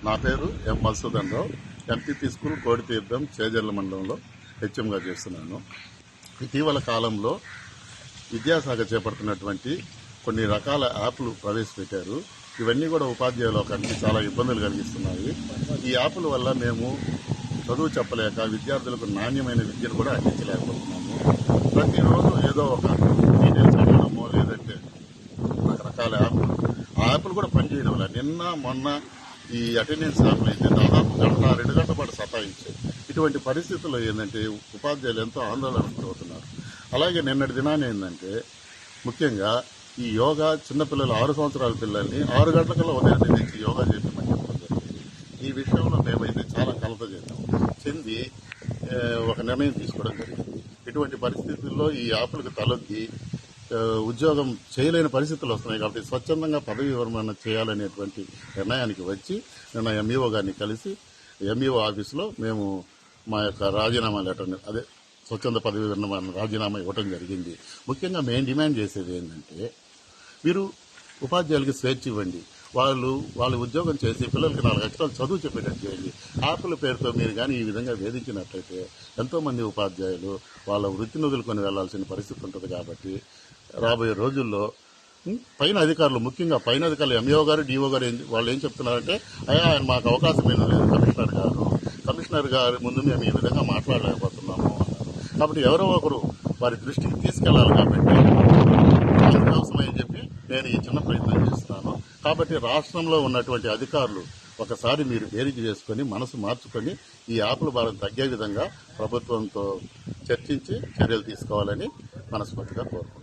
నా పేరు ఎం మధుసూదన్ రావు. MPP school కోడితీర్థం Chejarla మండలంలో హెచ్ఎంగా చేస్తున్నాను. ఇటీవల కాలంలో విద్యాశాఖ చేపడుతున్నటువంటి కొన్ని రకాల యాప్లు ప్రవేశపెట్టారు. ఇవన్నీ కూడా ఉపాధ్యాయుల లోకానికి చాలా ఇబ్బందులు కలిగిస్తున్నాయి. ఈ యాప్ల వల్ల మేము చదువు చెప్పలేక విద్యార్థులకు నాణ్యమైన విద్యను కూడా అందించలేకపోతున్నాము. ప్రతిరోజు ఏదో ఒక డీటెయిల్స్ అడగడమో లేదంటే రకరకాల యాప్లు యాప్లు కూడా పనిచేయడం వల్ల నిన్న మొన్న ఈ అటెండెన్స్ యాప్లు అయితే దాదాపు గంట 2 గంటల పాటు సతాయించాయి. ఇటువంటి పరిస్థితుల్లో ఏంటంటే ఉపాధ్యాయులు ఎంతో ఆందోళనకు గురవుతున్నారు. అలాగే నిన్నటి దినాన్ని ఏంటంటే ముఖ్యంగా ఈ యోగా చిన్నపిల్లలు 6 సంవత్సరాల పిల్లల్ని 6 గంటలకల్లా ఉదయాన్నే తెచ్చి యోగా చేయమని చెప్పడం జరిగింది. ఈ విషయంలో మేమైతే చాలా కలత చెంది ఒక నిర్ణయం తీసుకోవడం జరిగింది. ఇటువంటి పరిస్థితుల్లో ఈ యాప్లకు తలొగ్గి ఉద్యోగం చేయలేని పరిస్థితులు వస్తున్నాయి కాబట్టి స్వచ్ఛందంగా పదవి విరమణ చేయాలనేటువంటి నిర్ణయానికి వచ్చి నిన్న ఎంఈఓ గారిని కలిసి ఎంఈఓ ఆఫీసులో మేము మా యొక్క రాజీనామా లెటర్ స్వచ్ఛంద పదవి విరమణ రాజీనామా ఇవ్వడం జరిగింది. ముఖ్యంగా మేము డిమాండ్ చేసేది ఏంటంటే మీరు ఉపాధ్యాయులకి స్వేచ్ఛ ఇవ్వండి. వాళ్ళు ఉద్యోగం చేసి పిల్లలకి 4 అక్షరాలు చదువు చెప్పేటట్టు చేయండి. యాప్ల పేరుతో మీరు కానీ ఈ విధంగా వేధించినట్లయితే ఎంతోమంది ఉపాధ్యాయులు వాళ్ళ వృత్తిని వదులుకొని వెళ్లాల్సిన పరిస్థితి ఉంటుంది. కాబట్టి రాబోయే రోజుల్లో పైన అధికారులు ముఖ్యంగా పైన అధికారులు ఎంఈఓ గారు డిఓ గారు వాళ్ళు ఏం చెప్తున్నారంటే ఆయన మాకు అవకాశం ఏమీ లేదు కమిషనర్ గారి ముందు మేము ఈ విధంగా మాట్లాడలేకపోతున్నాము అన్నారు. కాబట్టి ఎవరో ఒకరు వారి దృష్టికి తీసుకెళ్లాలి కాబట్టి అవసరమని చెప్పి నేను ఈ చిన్న ప్రయత్నం చేస్తున్నాను. కాబట్టి రాష్ట్రంలో ఉన్నటువంటి అధికారులు ఒకసారి మీరు బేరీజు చేసుకుని మనసు మార్చుకొని ఈ యాప్ల భారం తగ్గే విధంగా ప్రభుత్వంతో చర్చించి చర్యలు తీసుకోవాలని మనస్ఫూర్తిగా కోరుకుంటున్నాను.